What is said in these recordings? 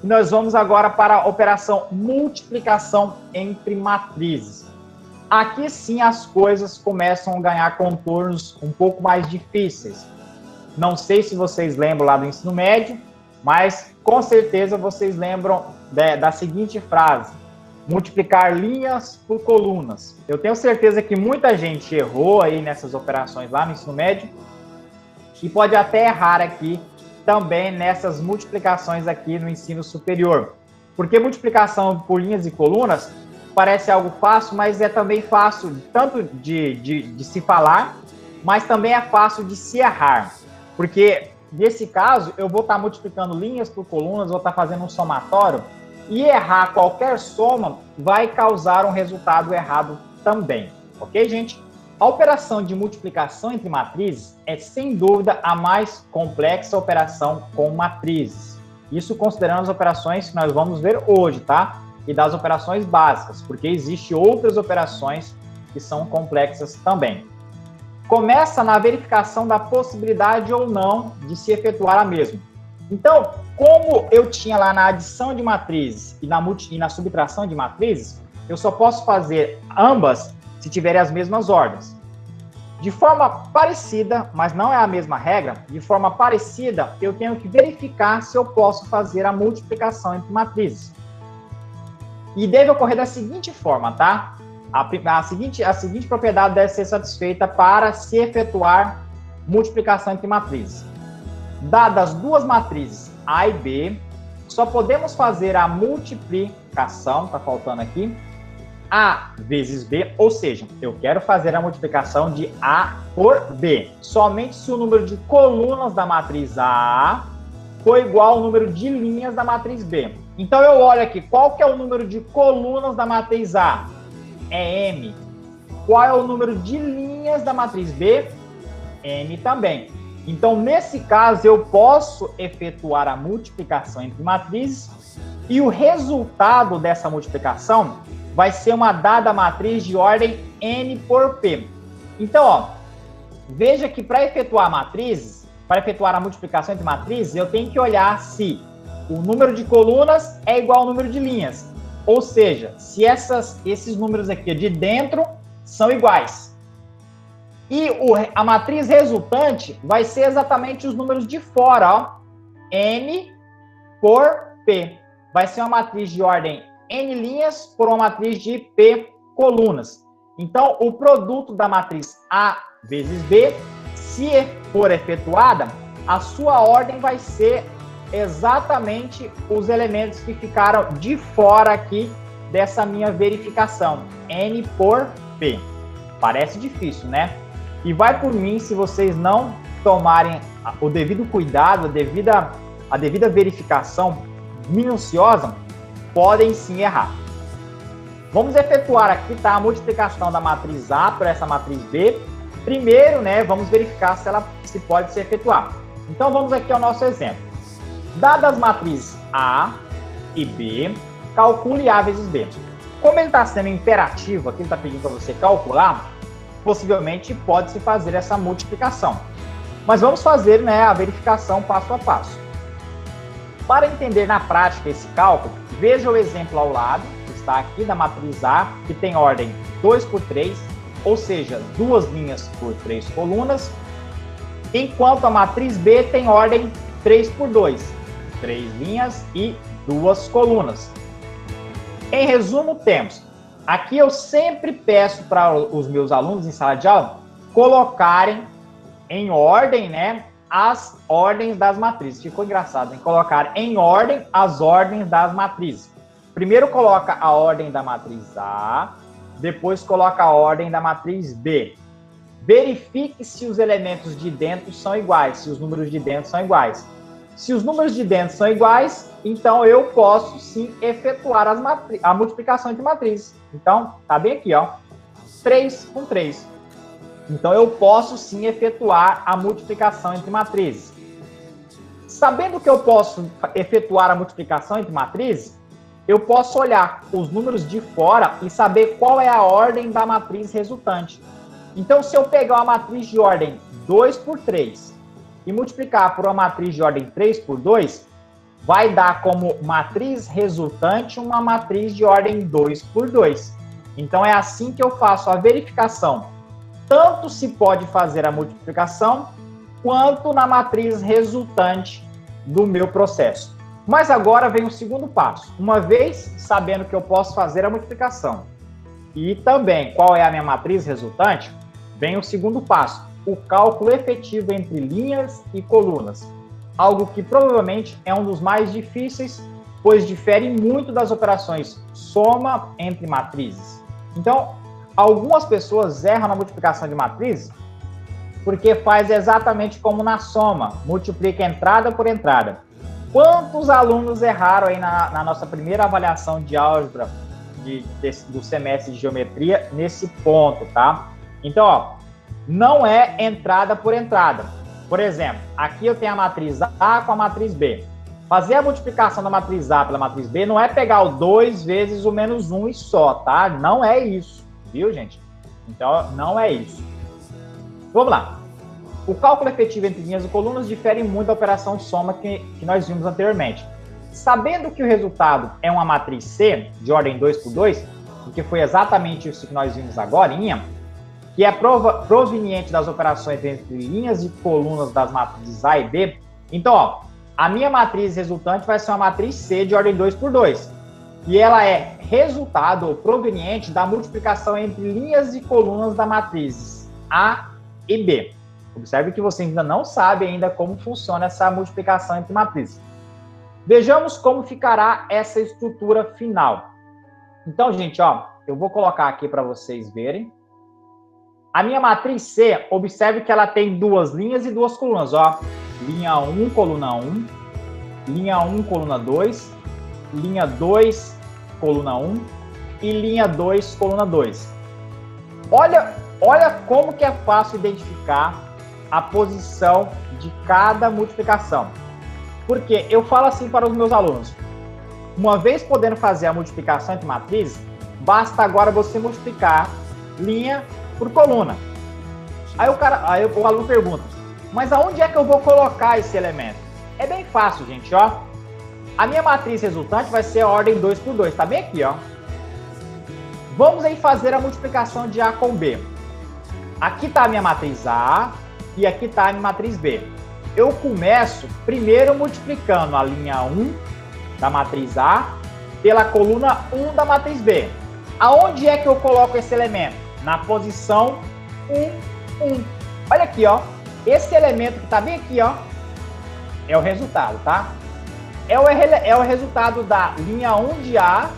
E nós vamos agora para a operação multiplicação entre matrizes. Aqui sim as coisas começam a ganhar contornos um pouco mais difíceis. Não sei se vocês lembram lá do ensino médio, mas com certeza vocês lembram da seguinte frase: multiplicar linhas por colunas. Eu tenho certeza que muita gente errou aí nessas operações lá no ensino médio e pode até errar aqui também nessas multiplicações aqui no ensino superior. Porque multiplicação por linhas e colunas parece algo fácil, mas é também fácil tanto de se falar, mas também é fácil de se errar. Porque nesse caso eu vou estar multiplicando linhas por colunas, vou estar fazendo um somatório, e errar qualquer soma vai causar um resultado errado também. Ok, gente? A operação de multiplicação entre matrizes é, sem dúvida, a mais complexa operação com matrizes. Isso considerando as operações que nós vamos ver hoje, tá? E das operações básicas, porque existem outras operações que são complexas também. Começa na verificação da possibilidade ou não de se efetuar a mesma. Então, como eu tinha lá na adição de matrizes e na subtração de matrizes, eu só posso fazer ambas se tiverem as mesmas ordens. De forma parecida, mas não é a mesma regra, de forma parecida, eu tenho que verificar se eu posso fazer a multiplicação entre matrizes. E deve ocorrer da seguinte forma, tá? A seguinte propriedade deve ser satisfeita para se efetuar multiplicação entre matrizes. Dadas duas matrizes A e B, só podemos fazer a multiplicação, está faltando aqui, A vezes B, ou seja, eu quero fazer a multiplicação de A por B, somente se o número de colunas da matriz A for igual ao número de linhas da matriz B. Então eu olho aqui, qual que é o número de colunas da matriz A? É M. Qual é o número de linhas da matriz B? M também. Então, nesse caso, eu posso efetuar a multiplicação entre matrizes e o resultado dessa multiplicação vai ser uma dada matriz de ordem N por P. Então, ó, veja que para efetuar matrizes, para efetuar a multiplicação entre matrizes, eu tenho que olhar se o número de colunas é igual ao número de linhas. Ou seja, se esses números aqui de dentro são iguais. E a matriz resultante vai ser exatamente os números de fora, ó. N por P. Vai ser uma matriz de ordem N linhas por uma matriz de P colunas. Então, o produto da matriz A vezes B, se for efetuada, a sua ordem vai ser exatamente os elementos que ficaram de fora aqui dessa minha verificação. N por P. Parece difícil, né? E vai por mim, se vocês não tomarem o devido cuidado, a devida verificação minuciosa, podem sim errar. Vamos efetuar aqui, tá, a multiplicação da matriz A por essa matriz B. Primeiro, né, vamos verificar se pode se efetuar. Então, vamos aqui ao nosso exemplo. Dadas as matrizes A e B, calcule A vezes B. Como ele está sendo imperativo, aqui ele está pedindo para você calcular, possivelmente pode-se fazer essa multiplicação. Mas vamos fazer, né, a verificação passo a passo. Para entender na prática esse cálculo, veja o exemplo ao lado, que está aqui da matriz A, que tem ordem 2 por 3, ou seja, 2 linhas por 3 colunas, enquanto a matriz B tem ordem 3 por 2, 3 linhas e 2 colunas. Em resumo, temos... Aqui eu sempre peço para os meus alunos em sala de aula colocarem em ordem, né, as ordens das matrizes. Ficou engraçado, hein? Colocar em ordem as ordens das matrizes. Primeiro coloca a ordem da matriz A, depois coloca a ordem da matriz B. Verifique se os elementos de dentro são iguais, se os números de dentro são iguais. Se os números de dentro são iguais, então eu posso sim efetuar a multiplicação entre matrizes. Então, tá bem aqui, ó, 3 com 3. Então, eu posso sim efetuar a multiplicação entre matrizes. Sabendo que eu posso efetuar a multiplicação entre matrizes, eu posso olhar os números de fora e saber qual é a ordem da matriz resultante. Então, se eu pegar uma matriz de ordem 2 por 3 e multiplicar por uma matriz de ordem 3 por 2, vai dar como matriz resultante uma matriz de ordem 2 por 2. Então, é assim que eu faço a verificação. Tanto se pode fazer a multiplicação, quanto na matriz resultante do meu processo. Mas agora vem o segundo passo. Uma vez sabendo que eu posso fazer a multiplicação e também qual é a minha matriz resultante, vem o segundo passo, o cálculo efetivo entre linhas e colunas. Algo que provavelmente é um dos mais difíceis, pois difere muito das operações soma entre matrizes. Então, algumas pessoas erram na multiplicação de matrizes porque faz exatamente como na soma, multiplica entrada por entrada. Quantos alunos erraram aí na nossa primeira avaliação de álgebra do semestre de geometria nesse ponto, tá? Então, ó, não é entrada por entrada. Por exemplo, aqui eu tenho a matriz A com a matriz B. Fazer a multiplicação da matriz A pela matriz B não é pegar o 2 vezes o menos 1 e só, tá? Não é isso, viu, gente? Então, não é isso. Vamos lá. O cálculo efetivo entre linhas e colunas difere muito da operação soma que nós vimos anteriormente. Sabendo que o resultado é uma matriz C, de ordem 2 por 2, porque foi exatamente isso que nós vimos agora, que é proveniente das operações entre linhas e colunas das matrizes A e B. Então, ó, a minha matriz resultante vai ser uma matriz C de ordem 2 por 2. E ela é resultado ou proveniente da multiplicação entre linhas e colunas da matriz A e B. Observe que você ainda não sabe ainda como funciona essa multiplicação entre matrizes. Vejamos como ficará essa estrutura final. Então, gente, ó, eu vou colocar aqui para vocês verem. A minha matriz C, observe que ela tem duas linhas e duas colunas, ó. Linha 1, coluna 1, linha 1, coluna 2, linha 2, coluna 1 e linha 2, coluna 2. Olha como que é fácil identificar a posição de cada multiplicação. Porque eu falo assim para os meus alunos, uma vez podendo fazer a multiplicação entre matrizes, basta agora você multiplicar linha por coluna. Aí o aluno pergunta, mas aonde é que eu vou colocar esse elemento? É bem fácil, gente, ó. A minha matriz resultante vai ser a ordem 2 por 2, tá bem aqui, ó. Vamos aí fazer a multiplicação de A com B. Aqui está a minha matriz A e aqui está a minha matriz B. Eu começo primeiro multiplicando a linha 1 da matriz A pela coluna 1 da matriz B. Aonde é que eu coloco esse elemento? Na posição 1, 1. Olha aqui, ó. Esse elemento que está bem aqui, ó, é o resultado, tá? É o resultado da linha 1 de A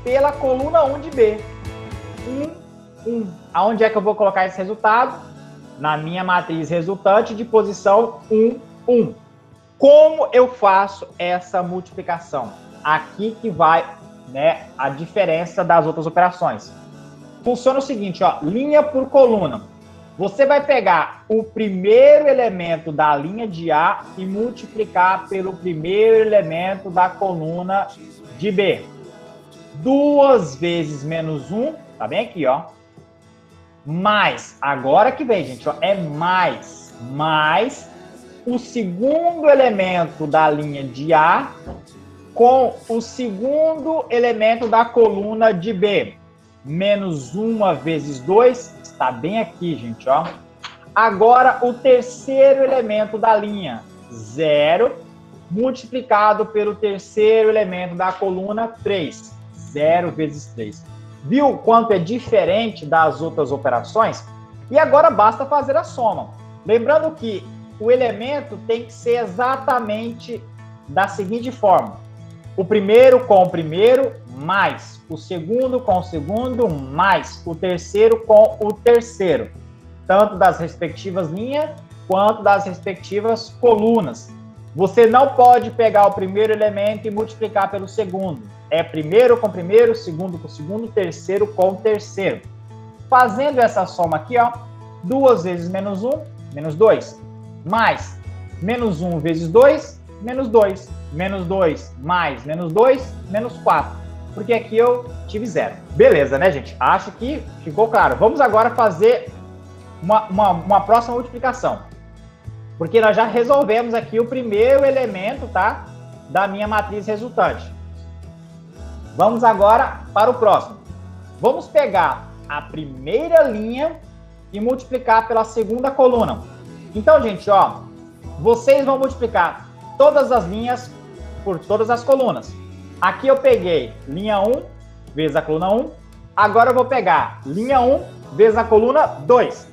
pela coluna 1 de B. 1, 1. Aonde é que eu vou colocar esse resultado? Na minha matriz resultante de posição 1, 1. Como eu faço essa multiplicação? Aqui que vai, né, a diferença das outras operações. Funciona o seguinte, ó, linha por coluna. Você vai pegar o primeiro elemento da linha de A e multiplicar pelo primeiro elemento da coluna de B. 2 vezes menos 1, tá bem aqui, ó. Mais, agora que vem, gente, ó, é mais o segundo elemento da linha de A com o segundo elemento da coluna de B. Menos 1 vezes 2, está bem aqui, gente, ó. Agora, o terceiro elemento da linha, 0, multiplicado pelo terceiro elemento da coluna, 3. 0 vezes 3. Viu o quanto é diferente das outras operações? E agora basta fazer a soma. Lembrando que o elemento tem que ser exatamente da seguinte forma. O primeiro com o primeiro, mais. O segundo com o segundo, mais. O terceiro com o terceiro. Tanto das respectivas linhas, quanto das respectivas colunas. Você não pode pegar o primeiro elemento e multiplicar pelo segundo. É primeiro com primeiro, segundo com segundo, terceiro com terceiro. Fazendo essa soma aqui, ó, 2 vezes menos 1, menos 2. Mais menos 1 vezes 2, menos 2. Menos 2 mais menos 2, menos 4. Porque aqui eu tive 0. Beleza, né, gente? Acho que ficou claro. Vamos agora fazer uma próxima multiplicação. Porque nós já resolvemos aqui o primeiro elemento, tá? da minha matriz resultante. Vamos agora para o próximo. Vamos pegar a primeira linha e multiplicar pela segunda coluna. Então, gente, ó, vocês vão multiplicar todas as linhas por todas as colunas. Aqui eu peguei linha 1 vezes a coluna 1. Agora eu vou pegar linha 1 vezes a coluna 2.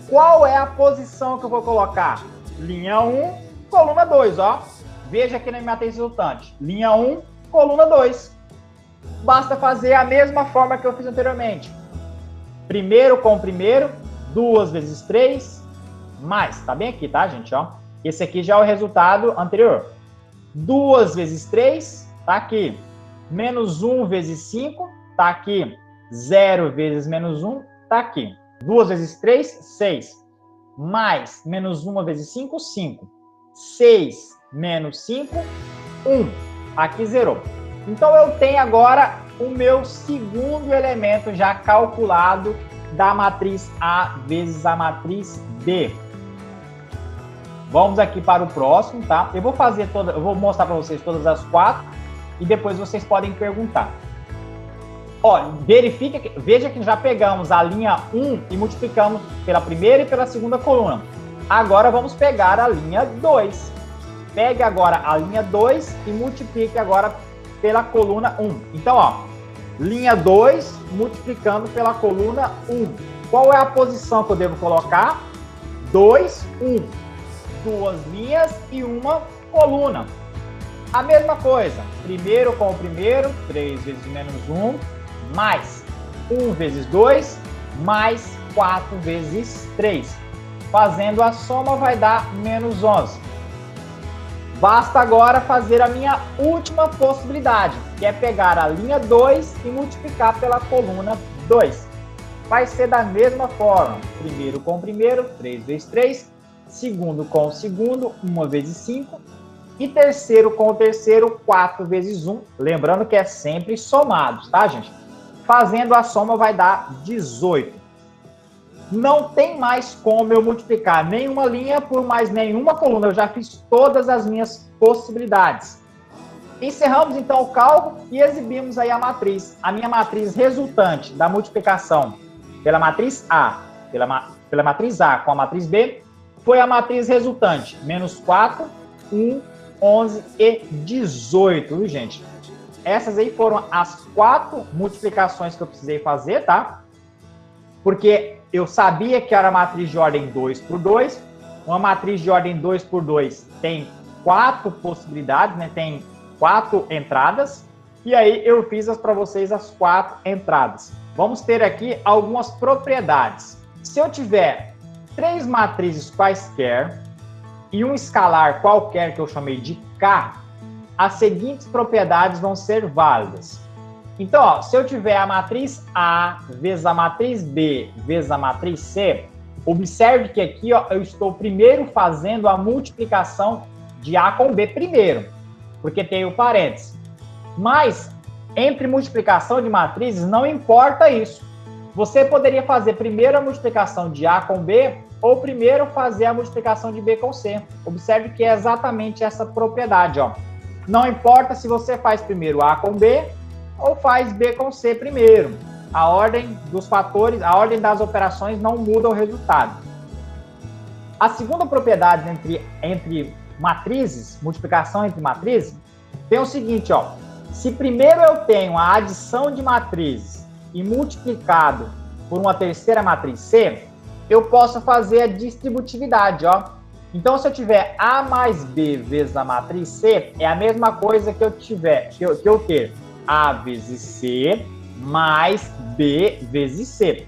Qual é a posição que eu vou colocar? Linha 1, coluna 2, ó. Veja aqui na minha matriz resultante. Linha 1, coluna 2. Basta fazer a mesma forma que eu fiz anteriormente. Primeiro com o primeiro, 2 vezes 3, mais. Tá bem aqui, tá, gente? Ó. Esse aqui já é o resultado anterior. 2 vezes 3, tá aqui. Menos 1 vezes 5, tá aqui. 0 vezes menos 1, tá aqui. 2 vezes 3, 6. Mais menos 1 vezes 5, 5. 6 menos 5, 1. Aqui zerou. Então, eu tenho agora o meu segundo elemento já calculado da matriz A vezes a matriz B. Vamos aqui para o próximo, tá? Eu vou mostrar para vocês todas as 4 e depois vocês podem perguntar. Ó, veja que já pegamos a linha 1 e multiplicamos pela primeira e pela segunda coluna. Agora vamos pegar a linha 2. Pegue agora a linha 2 e multiplique agora pela coluna 1. Então, ó, linha 2 multiplicando pela coluna 1. Qual é a posição que eu devo colocar? 2, 1. 2 linhas e uma coluna. A mesma coisa, primeiro com o primeiro, 3 vezes menos 1, mais 1 vezes 2, mais 4 vezes 3. Fazendo a soma vai dar menos 11. Basta agora fazer a minha última possibilidade, que é pegar a linha 2 e multiplicar pela coluna 2. Vai ser da mesma forma, primeiro com o primeiro, 3 vezes 3, segundo com o segundo, 1 vezes 5, e terceiro com o terceiro, 4 vezes 1, lembrando que é sempre somados, tá, gente? Fazendo a soma vai dar 18. Não tem mais como eu multiplicar nenhuma linha por mais nenhuma coluna. Eu já fiz todas as minhas possibilidades. Encerramos, então, o cálculo e exibimos aí a matriz. A minha matriz resultante da multiplicação pela matriz A, pela matriz A com a matriz B, foi a matriz resultante. Menos 4, 1, 11 e 18, viu, gente? Essas aí foram as 4 multiplicações que eu precisei fazer, tá? Porque eu sabia que era matriz de ordem 2 por 2. Uma matriz de ordem 2 por 2 tem 4 possibilidades, né? Tem 4 entradas. E aí eu fiz para vocês as 4 entradas. Vamos ter aqui algumas propriedades. Se eu tiver 3 matrizes quaisquer e um escalar qualquer que eu chamei de K, as seguintes propriedades vão ser válidas. Então, ó, se eu tiver a matriz A vezes a matriz B vezes a matriz C, observe que aqui, ó, eu estou primeiro fazendo a multiplicação de A com B primeiro, porque tem o parênteses. Mas, entre multiplicação de matrizes, não importa isso. Você poderia fazer primeiro a multiplicação de A com B ou primeiro fazer a multiplicação de B com C. Observe que é exatamente essa propriedade, ó. Não importa se você faz primeiro A com B ou faz B com C primeiro. A ordem dos fatores, a ordem das operações não muda o resultado. A segunda propriedade entre matrizes, multiplicação entre matrizes, tem o seguinte, ó. Se primeiro eu tenho a adição de matrizes e multiplicado por uma terceira matriz C, eu posso fazer a distributividade, ó. Então, se eu tiver A mais B vezes a matriz C, é a mesma coisa que eu ter A vezes C mais B vezes C.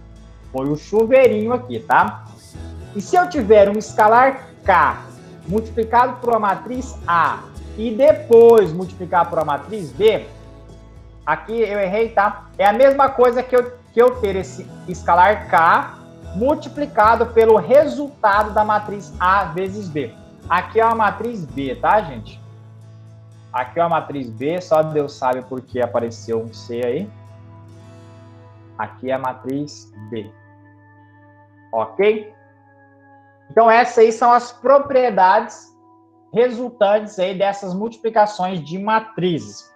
Foi o chuveirinho aqui, tá? E se eu tiver um escalar K multiplicado por uma matriz A e depois multiplicar por uma matriz B, aqui eu errei, tá? É a mesma coisa que eu ter esse escalar K multiplicado pelo resultado da matriz A vezes B. Aqui é uma matriz B, tá, gente? Aqui é uma matriz B, só Deus sabe por que apareceu um C aí. Aqui é a matriz B. Ok? Então, essas aí são as propriedades resultantes aí dessas multiplicações de matrizes.